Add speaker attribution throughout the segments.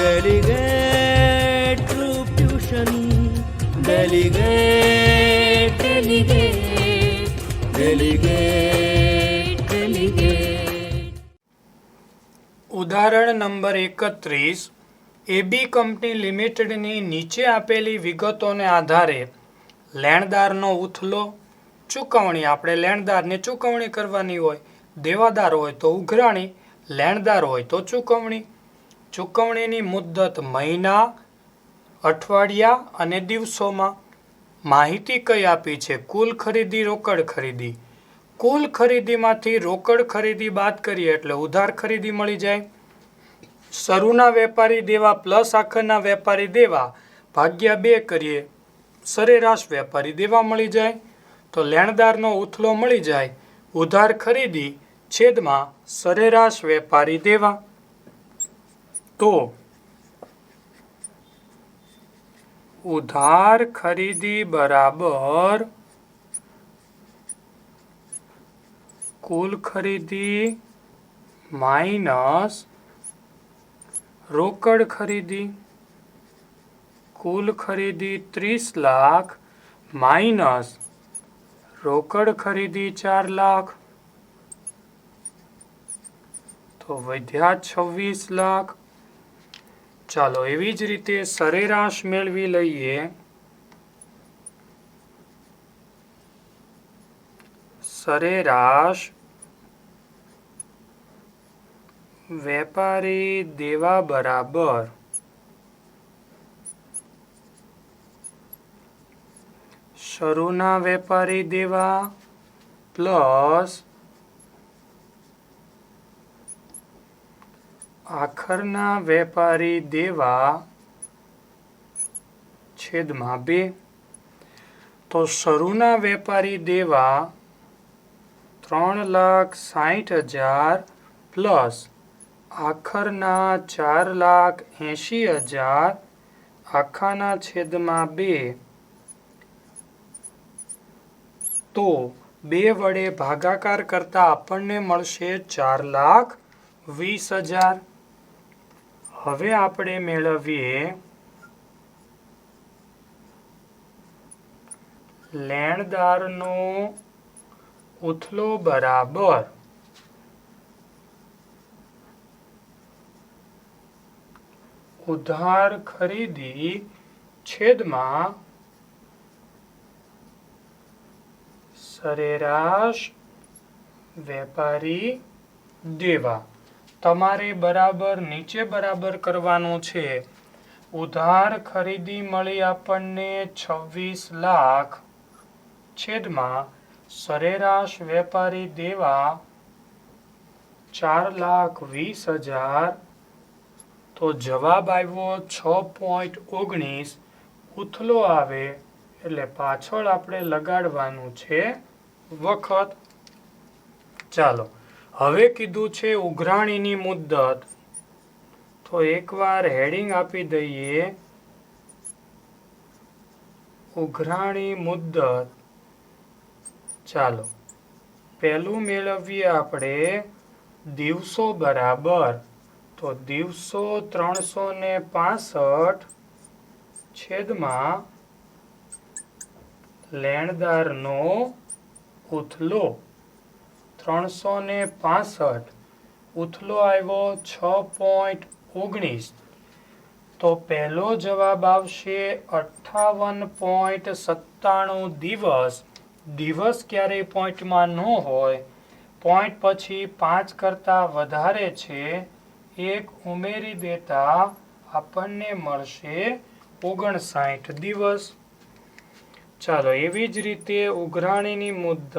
Speaker 1: Delegate Troop Tuition. Delegate, delegate, delegate, delegate.
Speaker 2: ઉદાહરણ number 31. એબી company લિમિટેડની નીચે આપેલી વિગતોને આધારે લેણદારનો ઉથલો, ચૂકવણી, આપણે લેણદારને ચૂકવણી કરવાની હોય, દેવાદાર હોય તો ઉઘરાણી, લેણદાર હોય તો ચૂકવણી. ચૂકવણીની મુદ્દત મહિના, અઠવાડિયા અને દિવસોમાં. માહિતી કઈ આપી છે? કુલ ખરીદી, રોકડ ખરીદી. કુલ ખરીદીમાંથી રોકડ ખરીદી બાદ કરીએ એટલે ઉધાર ખરીદી મળી જાય. શરૂના વેપારી દેવા પ્લસ આખરના વેપારી દેવા ભાગ્યા 2 કરીએ, સરેરાશ વેપારી દેવા મળી જાય. તો લેણદારનો ઉથલો મળી જાય. ઉધાર ખરીદી છેદમાં સરેરાશ વેપારી દેવા. તો ઉધાર ખરીદી બરાબર કુલ ખરીદી માઇનસ રોકડ ખરીદી. કુલ ખરીદી 30 લાખ માઇનસ રોકડ ખરીદી 4 લાખ. તો વધ્યા 26 લાખ. ચાલો એવી જ રીતે સરેરાશ મેળવી લઈએ. સરેરાશ વેપારી દેવા બરાબર શરૂના વેપારી દેવા પ્લસ આખરના વેપારી દેવા છેદમાં 2. તો શરૂના વેપારી દેવા 3,60,000 પ્લસ આખરના 4,80,000 આખાના છેદમાં 2. તો 2 વડે ભાગાકાર કરતા આપણને મળશે 4,20,000. હવે આપણે મેળવીએ લેણદારનો ઉથલો બરાબર ઉધાર ખરીદી છેદમાં સરેરાશ વેપારી દેવા. તમારે બરાબર નીચે બરાબર કરવાનું છે. ઉધાર ખરીદી મળી આપણને 26 લાખ છેદમાં સરેરાશ વેપારી દેવા 4,20,000. તો જવાબ આવ્યો 6.19. ઉથલો આવે એટલે પાછળ આપણે લગાડવાનું છે વખત. ચાલો હવે કીધું છે ઉઘરાણીની મુદ્દત. તો એકવાર હેડિંગ આપી દઈએ, ઉઘરાણી મુદ્દત. ચાલો પહેલું મેળવીએ આપણે દિવસો બરાબર. તો દિવસો 365 છેદમાં લેણદારનો ઉથલો 365. ઉથલો આવ્યો 6.19. તો પહેલો જવાબ આવશે 58.97 દિવસ. દિવસ ક્યારેય પોઈન્ટમાં ન હોય, પોઈન્ટ પછી 5 કરતાં વધારે છે, 1 ઉમેરી દેતા આપણને મળશે 59 દિવસ. ચાલો એવી જ રીતે ઉઘરાણીની મુદ્દત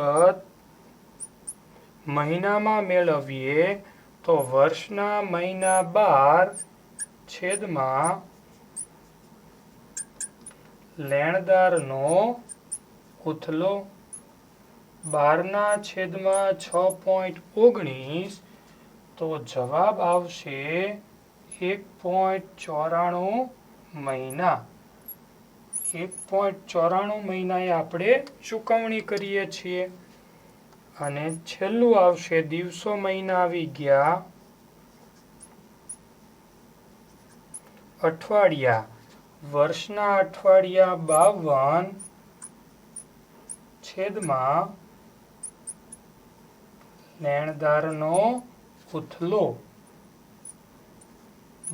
Speaker 2: મહિનામાં મેળવીએ. તો વર્ષના મહિના 12 છેદમાં લેણદારનો ઉથલો 12ના છેદમાં 6.19. તો જવાબ આવશે 1.94 મહિના. 1.94 મહિનાએ આપણે ચૂકવણી કરીએ છીએ. અને છેલ્લું આવશે દિવસો મહિના આવી ગયા અઠવાડિયા, વર્ષના અઠવાડિયા 52 છેદમાં લેણદારનો ઉથલો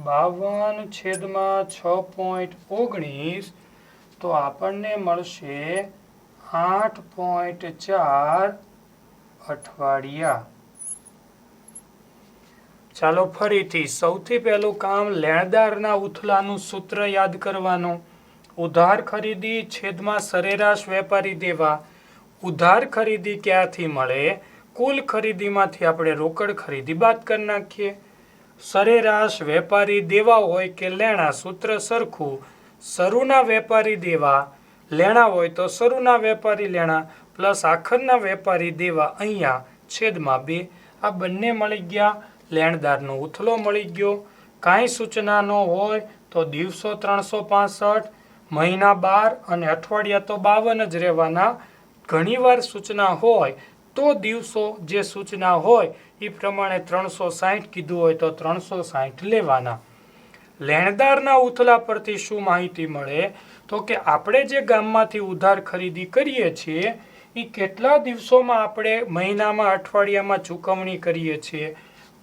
Speaker 2: 52 છેદમાં 6.19, તો આપણને મળશે 8.4 અઠવાડિયા. ચાલો ફરીથી સૌથી પહેલું કામ લેણદારના ઉથલાનું સૂત્ર યાદ કરવાનું. ઉધાર ખરીદી છેદમાં સરેરાશ વેપારી દેવા. ઉધાર ખરીદી ક્યાંથી મળે? કુલ ખરીદીમાંથી આપણે રોકડ ખરીદી બાદ કરી નાખીએ. સરેરાશ વેપારી દેવા હોય કે લેણા, સૂત્ર સરખું. શરૂના વેપારી દેવા લેણા હોય તો શરૂના વેપારી લેણા પ્લસ આખરના વેપારી દેવા અહીંયા છેદમાં 2. આ બંને મળી ગયા. લેણદારનો ઉથલો મળી ગયો. કાંઈ સૂચના ન હોય તો દિવસો 365, મહિના 12 અને અઠવાડિયા તો 52 જ રહેવાના. ઘણીવાર સૂચના હોય તો દિવસો જે સૂચના હોય એ પ્રમાણે 360 કીધું હોય તો 360 લેવાના. લેણદારના ઉથલા પરથી શું માહિતી મળે? તો કે આપણે જે ગામમાંથી ઉધાર ખરીદી કરીએ છીએ એ કેટલા દિવસોમાં આપણે મહિનામાં, અઠવાડિયામાં ચૂકવણી કરીએ છીએ.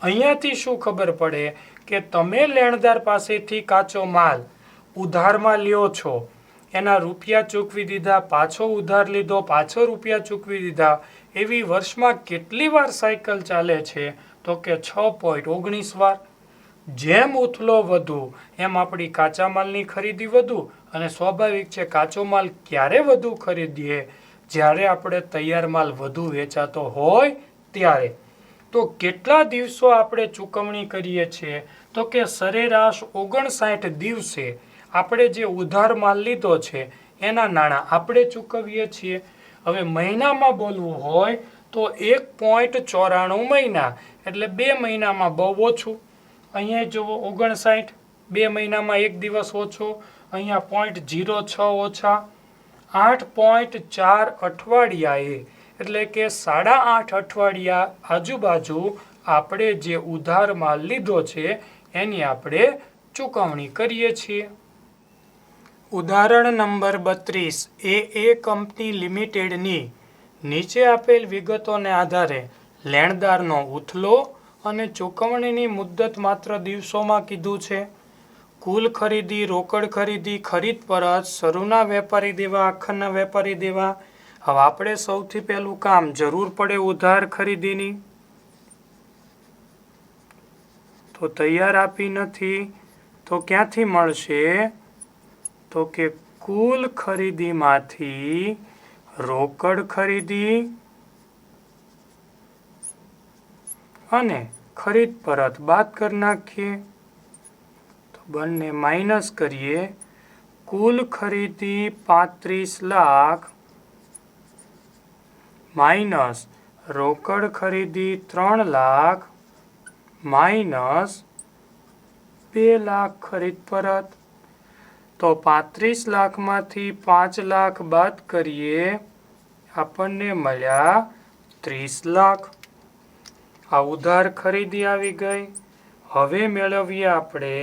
Speaker 2: અહીંયાથી શું ખબર પડે કે તમે લેણદાર પાસેથી કાચો માલ ઉધારમાં લ્યો છો, એના રૂપિયા ચૂકવી દીધા, પાછો ઉધાર લીધો, પાછો રૂપિયા ચૂકવી દીધા, એવી વર્ષમાં કેટલી વાર સાયકલ ચાલે છે? તો કે 6.19 વાર. જેમ ઉથલો વધુ એમ આપણી કાચા માલની ખરીદી વધુ, અને સ્વાભાવિક છે કાચો માલ ક્યારે વધુ ખરીદીએ? જ્યારે આપણે તૈયાર માલ વધુ વેચાતો હોય ત્યારે. તો કેટલા દિવસો આપણે ચૂકવણી કરીએ છીએ? તો કે સરેરાશ 59 દિવસે આપણે જે ઉધાર માલ લીધો છે એના નાણાં આપણે ચૂકવીએ છીએ. હવે મહિનામાં બોલવું હોય તો 1.94 મહિના, એટલે 2 મહિનામાં બહુ ઓછું. અહીંયા જુઓ 59, 2 મહિનામાં 1 દિવસ ઓછો. અહીંયા 0.06 ઓછા. 8.4 અઠવાડિયાએ, એટલે કે 8.5 અઠવાડિયા આજુબાજુ આપણે જે ઉધાર માલ લીધો છે એની આપણે ચૂકવણી કરીએ છીએ. ઉદાહરણ નંબર 32. એ કંપની લિમિટેડની નીચે આપેલ વિગતોને આધારે લેણદારનો ઉથલો અને ચૂકવણીની મુદ્દત માત્ર દિવસોમાં કીધું છે. કુલ ખરીદી, રોકડ ખરીદી, ખરીદ પરત, શરૂના વેપારી દેવા, આખરના વેપારી દેવા. હવે આપણે સૌથી પહેલું કામ જરૂર પડે ઉધાર ખરીદીની, તો તૈયાર આપી નથી તો ક્યાંથી મળશે? તો કે કુલ ખરીદીમાંથી રોકડ ખરીદી અને ખરીદ પરત બાદ કરી નાખીએ. તો બંને માઇનસ કરીએ. કુલ ખરીદી 35 લાખ માઇનસ રોકડ ખરીદી 3 લાખ માઇનસ 2 લાખ ખરીદ પરત. તો 35 લાખમાંથી 5 લાખ બાદ કરીએ, આપણને મળ્યા 30 લાખ. આ ઉધાર ખરીદી આવી ગઈ. હવે મેળવીએ આપણે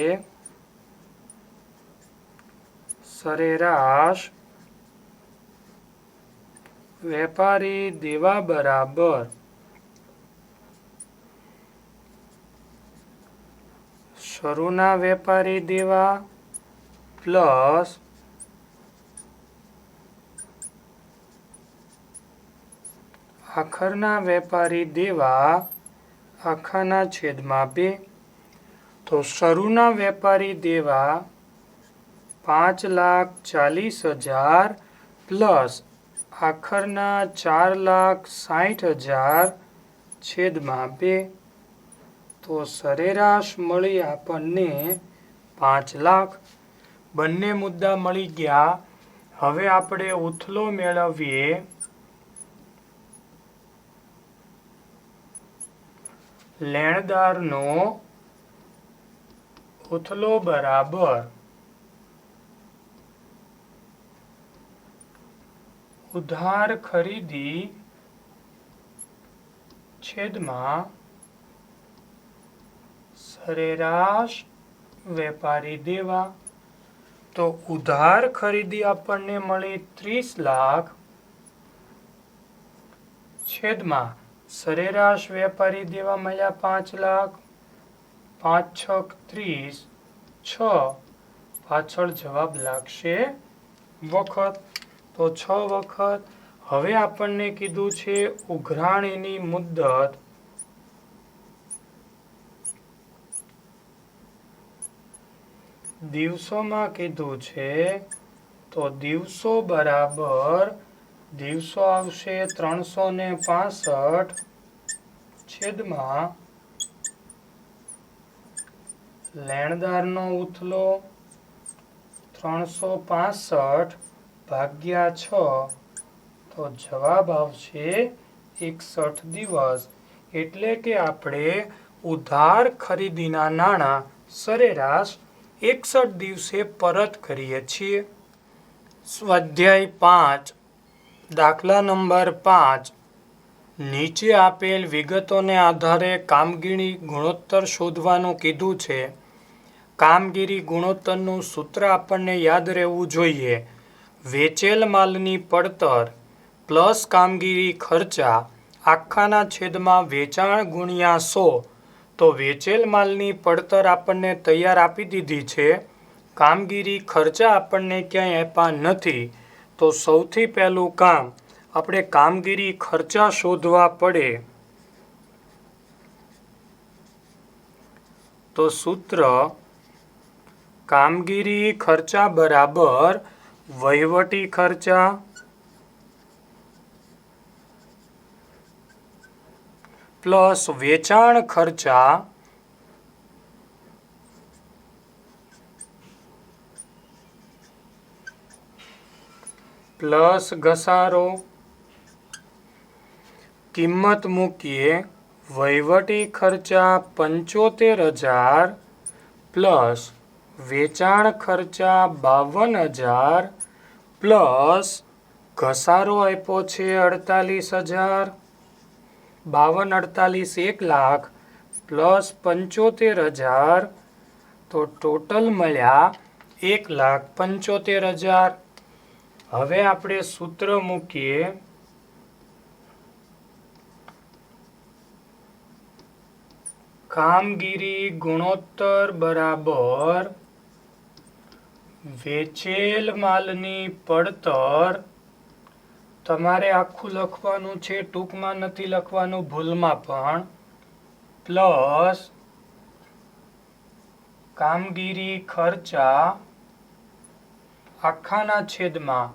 Speaker 2: સરેરાશ વેપારી દેવા બરાબર શરૂના વેપારી દેવા પ્લસ આખરના વેપારી દેવા આખાના છેદમાં 2. તો શરૂના વેપારી દેવા 5,40,000 પ્લસ આખરના 4,60,000 છેદમાં 2. તો સરેરાશ મળી આપણને 5 લાખ. બંને મુદ્દા મળી ગયા. હવે આપણે ઉથલો મેળવીએ. લેણદારનો ઉથલો બરાબર ઉધાર ખરીદી છેદમાં સરેરાશ વેપારી દેવા. તો ઉધાર ખરીદી આપણને મળી 30 લાખ છેદમાં સરેરાશ વેપારી દેવા મળ્યા 5 લાખ. 5 છક 30, 6 પાછળ જવાબ લાગશે વખત, તો 6 વખત. હવે આપણને કીધું છે ઉઘરાણીની મુદ્દત દિવસોમાં કીધું છે, તો દિવસો બરાબર દિવસો આવશે 365 છેદમાં લેણદારનો ઉથલો 365 ભાગ્યા 6, તો જવાબ આવશે 61 દિવસ. એટલે કે આપણે ઉધાર ખરીદીના નાણાં સરેરાશ 61 દિવસે પરત કરીએ છીએ. સ્વાધ્યાય 5 દાખલા નંબર 5. નીચે આપેલ વિગતોને આધારે કામગીરી ગુણોત્તર શોધવાનું કીધું છે. કામગીરી ગુણોત્તરનું સૂત્ર આપણને યાદ રહેવું જોઈએ. વેચેલ માલની પડતર પ્લસ કામગીરી ખર્ચા આખાના છેદમાં વેચાણ ગુણ્યા 100. તો વેચેલ માલની પડતર આપણને તૈયાર આપી દીધી છે. કામગીરી ખર્ચા આપણને ક્યાંય આપ્યા નથી. તો સૌથી પહેલું કામ આપણે કામગીરી ખર્ચા શોધવા પડે. તો સૂત્ર કામગીરી ખર્ચા બરાબર વહીવટી ખર્ચા પ્લસ વેચાણ ખર્ચા પ્લસ ઘસારો. કિંમત મૂકીએ. વહીવટી ખર્ચા 75,000 પ્લસ વેચાણ ખર્ચા 52,000 પ્લસ ઘસારો આપ્યો છે 48,000. 52, 48 1 લાખ પ્લસ 75,000, તો ટોટલ મળ્યા 1,75,000. હવે આપણે સૂત્ર મૂકીએ. કામગીરી ગુણોત્તર બરાબર વેચેલ માલની પડતર. તમારે આખું લખવાનું છે, ટૂંકમાં નથી લખવાનું, ભૂલમાં પણ. પ્લસ કામગીરી ખર્ચા આખાના છેદમાં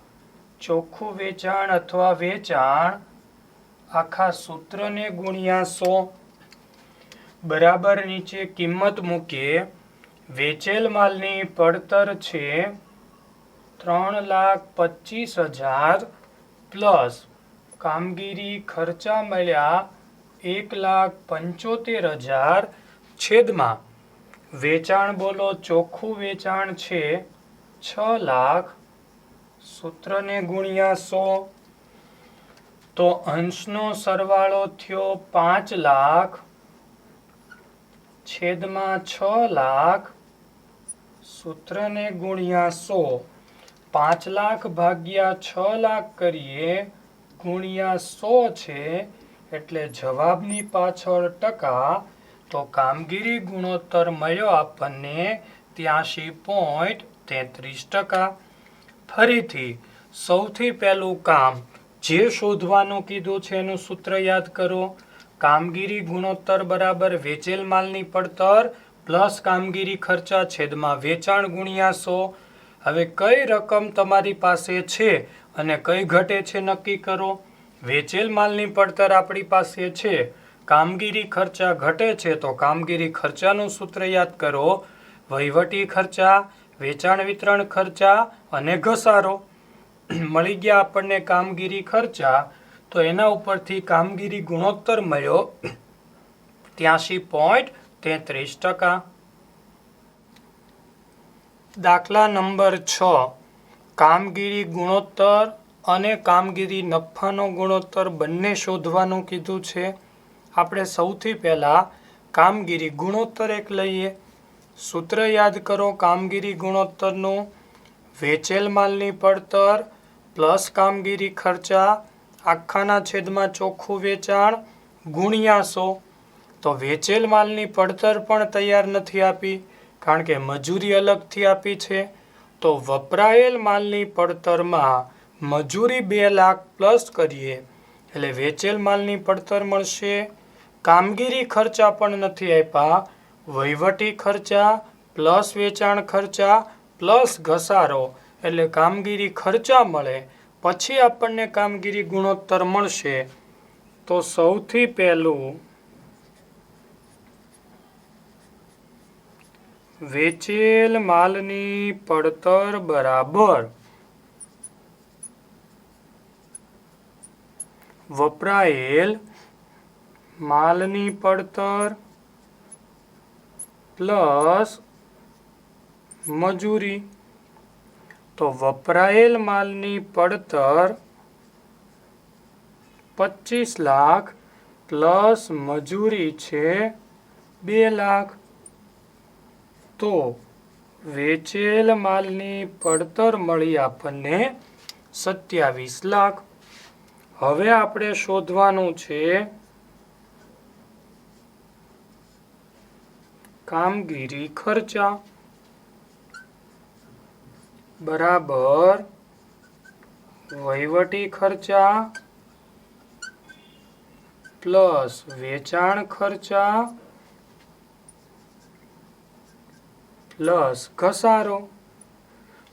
Speaker 2: ચોખ્ખું વેચાણ અથવા વેચાણ આખા સૂત્રને ગુણ્યા 100 બરાબર. નીચે કિંમત મૂકીએ. વેચેલ માલની પડતર છે 3,25,000 પ્લસ કામગીરી ખર્ચા મળ્યા 1,75,000 છેદમાં વેચાણ બોલો ચોખ્ખું વેચાણ છે 6 લાખ. સૂત્રને ગુણ્યા 100, તો અંશનો સરવાળો થયો 5 લાખ છેદમાં 6 લાખ. સૂત્રને ગુણ્યા 100. 5 લાખ ભાગ્યા 6 લાખ કરીએ ગુણ્યા 100 છે, એટલે જવાબની પાછળ ટકા. તો કામગીરી ગુણોત્તર મળ્યો આપણને 83.33%. ફરીથી સૌથી પહેલું કામ જે શોધવાનું કીધું છે એનું સૂત્ર યાદ કરો. કામગીરી ગુણોત્તર બરાબર વેચેલ માલની પડતર પ્લસ કામગીરી ખર્ચા છેદમાં વેચાણ ગુણ્યા 100. હવે કઈ રકમ તમારી પાસે છે અને કઈ ઘટે છે નક્કી કરો. વેચેલ માલની પડતર આપણી પાસે છે, કામગીરી ખર્ચા ઘટે છે, તો કામગીરી ખર્ચાનું સૂત્ર યાદ કરો. વહીવટી ખર્ચા, વેચાણ વિતરણ ખર્ચા અને ઘસારો. મળી ગયા આપણને કામગીરી ખર્ચા, તો એના ઉપરથી કામગીરી ગુણોત્તર મળ્યો 83.33%. દાખલા નંબર 6. કામગીરી ગુણોત્તર અને કામગીરી નફાનો ગુણોત્તર બંને શોધવાનું કીધું છે. આપણે સૌથી પહેલાં કામગીરી ગુણોત્તર એક લઈએ. સૂત્ર યાદ કરો કામગીરી ગુણોત્તરનું. વેચેલ માલની પડતર પ્લસ કામગીરી ખર્ચા આખાના છેદમાં ચોખ્ખું વેચાણ ગુણ્યા 100. તો વેચેલ માલની પડતર પણ તૈયાર નથી આપી કારણ કે મજૂરી અલગથી આપી છે. તો વપરાયેલ માલની પડતરમાં મજૂરી 2 લાખ પ્લસ કરીએ એટલે વેચેલ માલની પડતર મળશે. કામગીરી ખર્ચા પણ નથી આપ્યા. વહીવટી ખર્ચા પ્લસ વેચાણ ખર્ચા પ્લસ ઘસારો એટલે કામગીરી ખર્ચા મળે. પછી આપણને કામગીરી ગુણોત્તર મળશે. તો સૌથી પહેલું વેચેલ માલની પડતર બરાબર વપરાયેલ માલની પડતર પ્લસ મજૂરી. તો વપરાયેલ માલની પડતર 25 લાખ પ્લસ મજૂરી છે 2 લાખ. તો વેચેલ માલની પડતર મળી આપણને 27 લાખ. હવે આપણે શોધવાનું છે કામગીરી ખર્ચા બરાબર વહીવટી ખર્ચા પ્લસ વેચાણ ખર્ચા પ્લસ ઘસારો.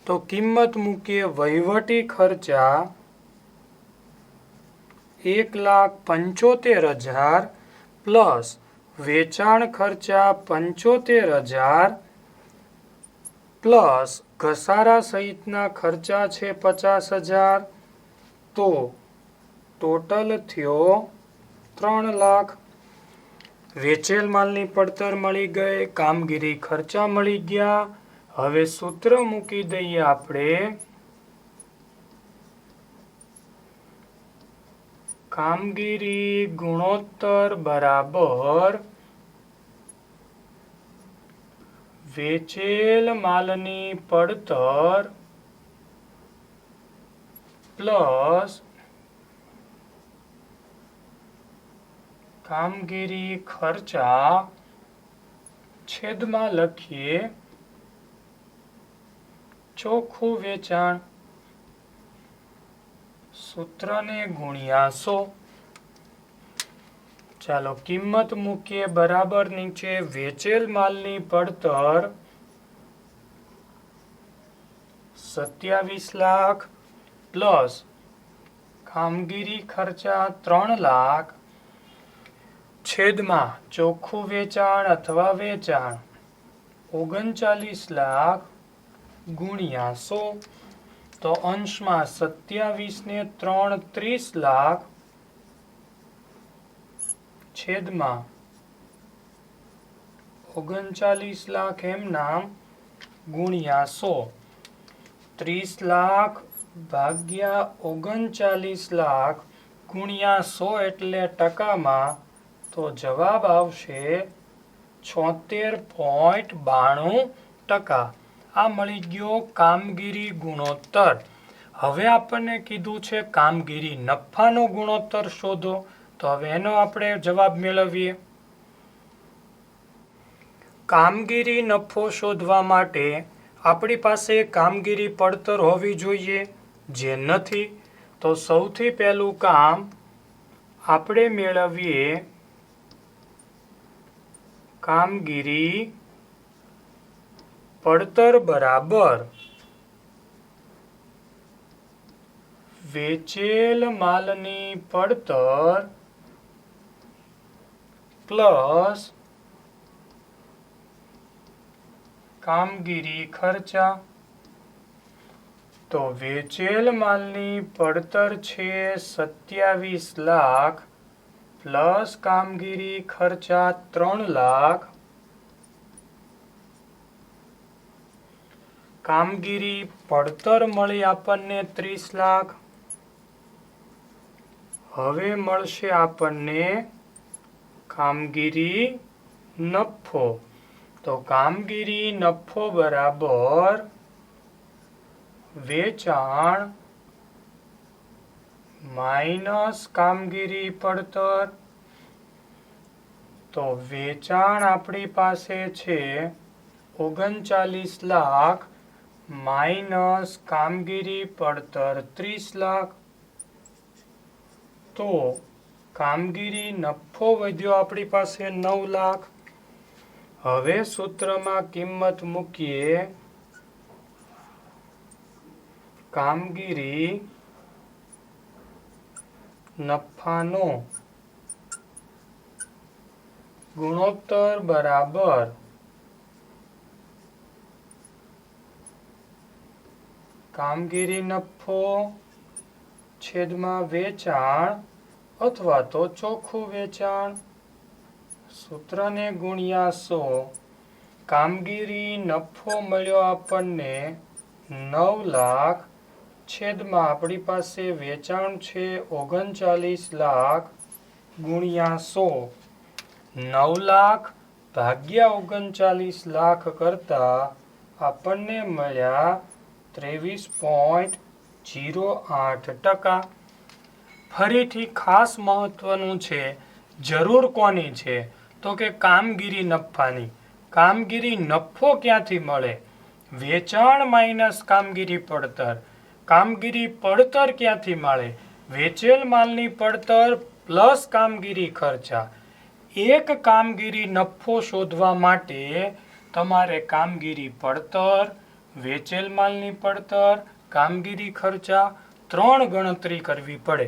Speaker 2: તો કિંમત મૂકીએ. વહીવટી ખર્ચા 1,75,000 પ્લસ વેચાણ ખર્ચા 75,000 પ્લસ ઘસારા સહિતના ખર્ચા છે 50,000. તો ટોટલ થયો 3 લાખ. વેચેલ માલની પડતર મળી ગઈ, કામગીરી ખર્ચા મળી ગયા. હવે સૂત્ર મૂકી દઈએ આપણે. કામગીરી ગુણોત્તર બરાબર વેચેલ માલની પડતર પ્લસ કામગીરી ખર્ચા છેદમાં લખીએ ચોખ્ખું વેચાણ. સૂત્રને ગુણ્યા 100. ચાલો કિંમત મૂકીએ. બરાબર નીચે વેચેલ માલની પડતર 27 લાખ પ્લસ કામગીરી ખર્ચા 3 લાખ છેદમાં ચોખ્ખું વેચાણ અથવા વેચાણ 39 લાખ ગુણ્યા 100. તો અંશમાં 27 ને 3 30 લાખ છેદમાં 39 લાખ એમ નામ ગુણ્યા 100. 30 લાખ ભાગ્યા 39 લાખ ગુણ્યા 100 એટલે ટકામાં. તો જવાબ આવશે 76.92%. આ મળી ગયો કામગીરી ગુણોત્તર. હવે આપણને કીધું છે કામગીરી નફાનો ગુણોત્તર શોધો. તો હવે એનો આપણે જવાબ મેળવીએ. કામગીરી નફો શોધવા માટે આપણી પાસે કામગીરી પડતર હોવી જોઈએ, જે નથી. તો સૌથી પહેલું કામ આપણે મેળવીએ કામગીરી પડતર બરાબર વેચેલ માલની પડતર પ્લસ કામગીરી ખર્ચા. તો વેચેલ માલની પડતર છે 27 લાખ પ્લસ કામગીરી ખર્ચા 3 લાખ. કામગીરી પડતર મળી આપણને 30 લાખ. હવે મળશે આપણને કામગીરી નફો. તો કામગીરી નફો બરાબર વેચાણ માઇનસ કામગીરી પડતર. તો વેચાણ આપણી પાસે છે 39 લાખ માઇનસ કામગીરી પડતર 30 લાખ. તો કામગીરી નફો વધ્યો આપણી પાસે 9 લાખ. હવે સૂત્રમાં કિંમત મૂકીએ. કામગીરી નફાનો ગુણોત્તર બરાબર કામગીરી નફો છેદમાં વેચાણ અથવા તો ચોખ્ખું વેચાણ. સૂત્રને ગુણ્યા 100. કામગીરી નફો મળ્યો આપણને 9 લાખ છેદમાં આપણી પાસે વેચાણ છે 39 લાખ ગુણ્યા 100. 9 લાખ ભાગ્યા 39 લાખ કરતા આપણને મળ્યા 23.08%. ફરીથી ખાસ મહત્વનું છે, જરૂર કોની છે? તો કે કામગીરી નફાની. કામગીરી નફો ક્યાંથી મળે? વેચાણ માઇનસ કામગીરી પડતર. કામગીરી પડતર ક્યાંથી મળે? વેચેલ માલની પડતર પ્લસ કામગીરી ખર્ચા. એક કામગીરી નફો શોધવા માટે તમારે કામગીરી પડતર, વેચેલ માલની પડતર, કામગીરી ખર્ચા 3 ગણતરી કરવી પડે.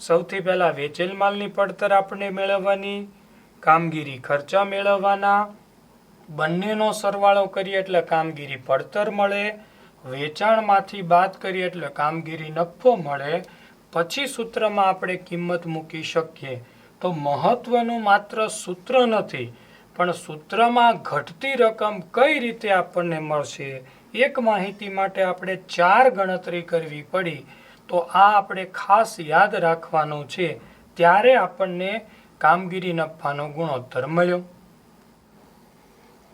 Speaker 2: સૌથી પહેલા વેચેલ માલની પડતર આપણે મેળવવાની, કામગીરી ખર્ચા મેળવવાના. બંનેનો સરવાળો કરીએ એટલે કામગીરી પડતર મળે. વેચાણમાંથી બાદ કરીએ એટલે કામગીરી નફો મળે. પછી સૂત્રમાં આપણે કિંમત મૂકી શકીએ. તો મહત્વનું માત્ર સૂત્ર નથી, પણ સૂત્રમાં ઘટતી રકમ કઈ રીતે આપણને મળશે, એક માહિતી માટે આપણે 4 ગણતરી કરવી પડી. તો આ આપણે ખાસ યાદ રાખવાનું છે, ત્યારે આપણને કામગીરી નફાનો ગુણોત્તર મળ્યો.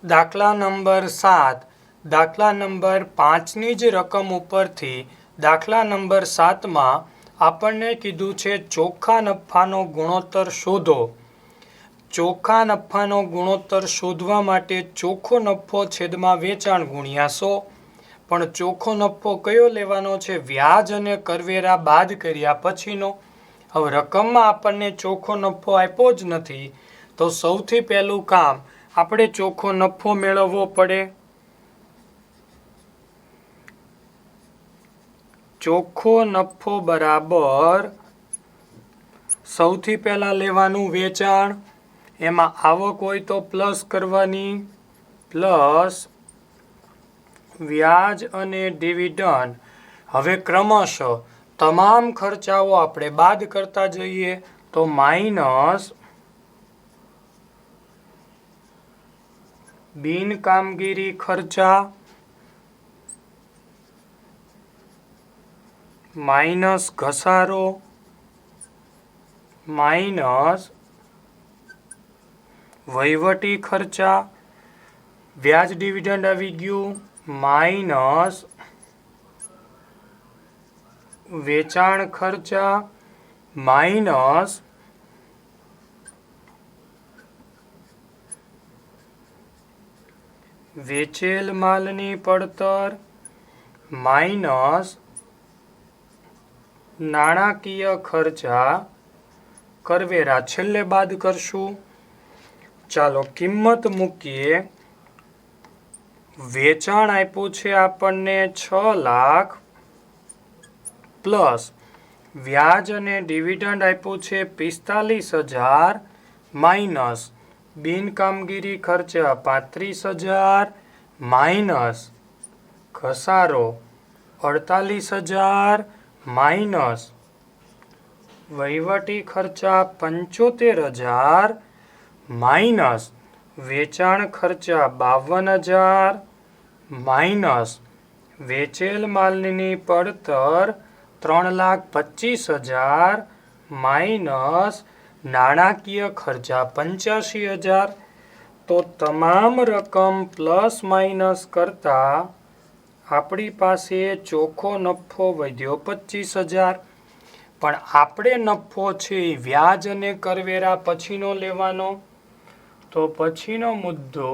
Speaker 2: દાખલા નંબર 7. દાખલા નંબર 5ની જ રકમ ઉપરથી દાખલા નંબર 7માં આપણને કીધું છે ચોખ્ખા નફાનો ગુણોત્તર શોધો. ચોખ્ખા નફાનો ગુણોત્તર શોધવા માટે ચોખ્ખો નફો છેદમાં વેચાણ ગુણ્યા 100. પણ ચોખ્ખો નફો કયો લેવાનો છે? વ્યાજ અને કરવેરા બાદ કર્યા પછીનો. હવે રકમમાં આપણને ચોખ્ખો નફો આપ્યો જ નથી, તો સૌથી પહેલું કામ આપણે ચોખ્ખો નફો મેળવવો પડે. ચોખ્ખો નફો બરાબર સૌથી પહેલા લેવાનું વેચાણ, એમાં આવક હોય તો પ્લસ કરવાની, પ્લસ વ્યાજ અને ડિવિડન્ડ. હવે ક્રમશઃ તમામ ખર્ચાઓ આપણે બાદ કરતા જઈએ. તો માઇનસ બિનકામગીરી ખર્ચા, માઇનસ ઘસારો, માઇનસ વહીવટી ખર્ચા, વ્યાજ ડિવિડન્ડ આવી ગયું, માઇનસ વેચાણ ખર્ચા, માઇનસ વેચેલ માલની પડતર, માઇનસ નાણાકીય ખર્ચા, કરવેરા છેલ્લે બાદ કરશું. ચાલો કિંમત મૂકીએ. વેચાણ આપ્યું છે આપણને 6 લાખ પ્લસ વ્યાજ અને ડિવિડન્ડ આપ્યું છે 45,000 માઇનસ બિનકામગીરી ખર્ચા 35,000 માઇનસ ઘસારો 48,000 માઇનસ વહીવટી ખર્ચા 75,000 માઇનસ વેચાણ ખર્ચા 52,000 માઇનસ વેચેલ માલની પડતર 3,25,000 માઇનસ નાણાકીય ખર્ચા 85,000. તો તમામ રકમ પ્લસ માઇનસ કરતા આપણી પાસે ચોખ્ખો નફો વધ્યો 25,000. પણ આપણે નફો છે એ વ્યાજ અને કરવેરા પછીનો લેવાનો. તો પછીનો મુદ્દો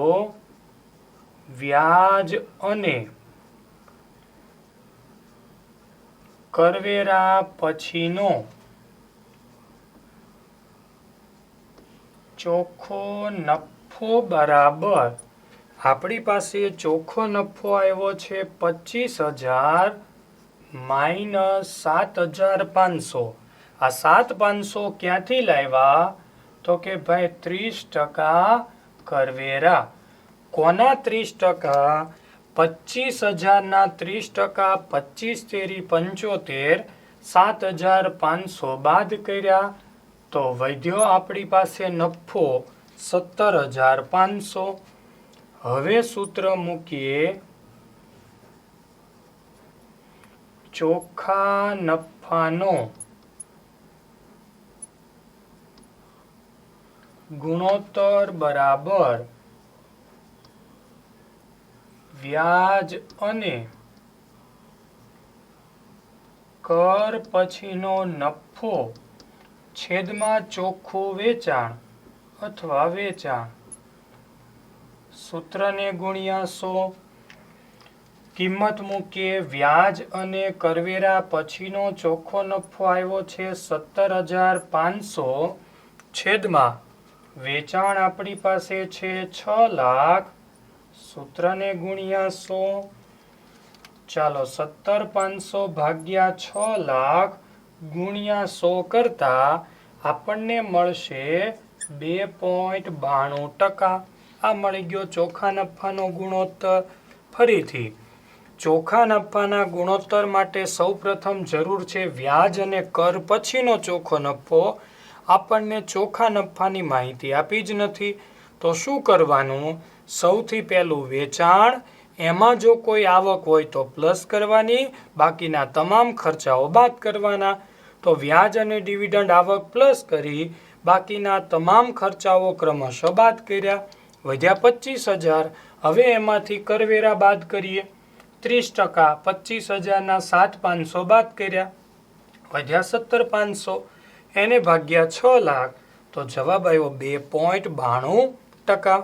Speaker 2: વ્યાજ અને કરવેરા પછીનો ચોખ્ખો નફો બરાબર આપણી પાસે ચોખ્ખો નફો આવ્યો છે 25,000 માઇનસ 7,500. આ 7,500 ક્યાંથી લાવ્યા? તો કે ભાઈ 30% કરવેરા. કોના 30%? 25,000 ના 30%, 25 તેરી 75, 7,500 બાદ કર્યા તો વધ્યો આપણી પાસે નફો 17,500. હવે સૂત્ર મૂકીએ, ચોખ્ખા નફાનો ગુણોત્તર બરાબર વ્યાજ અને કર પછીનો નફો છેદમાં ચોખ્ખું વેચાણ અથવા વેચાણ. સૂત્રને ગુણ્યા 100. કિંમત મૂકીએ, વ્યાજ અને કરવેરા પછીનો ચોખ્ખો નફો આવ્યો છે 17,500 છેદમાં વેચાણ આપણી પાસે છે 6 લાખ. સૂત્રને ગુણ્યા 100. ચાલો 17,500 ભાગ્યા 6 લાખ ગુણ્યા 100 કરતા આપણને મળશે 2.92%. આ મળી ગયો ચોખ્ખા નફાનો ગુણોત્તર. ફરીથી ચોખ્ખા નફાના ગુણોત્તર માટે સૌપ્રથમ જરૂર છે વ્યાજ અને કર પછીનો ચોખ્ખો નફો. આપણને ચોખ્ખા નફાની માહિતી આપી જ નથી. તો શું કરવાનું? સૌથી પહેલું વેચાણ, એમાં જો કોઈ આવક હોય તો પ્લસ કરવાની, બાકીના તમામ ખર્ચાઓ બાદ કરવાના. તો વ્યાજ અને ડિવિડન્ડ આવક પ્લસ કરી બાકીના તમામ ખર્ચાઓ ક્રમશઃ બાદ કર્યા, વધ્યા 25,000. હવે એમાંથી કરવેરા બાદ કરીએ. 30%, 25,000 ના 7,500 બાદ કર્યા, વધ્યા 17,500. એને ભાગ્યા 6 લાખ તો જવાબ આવ્યો 2.92%.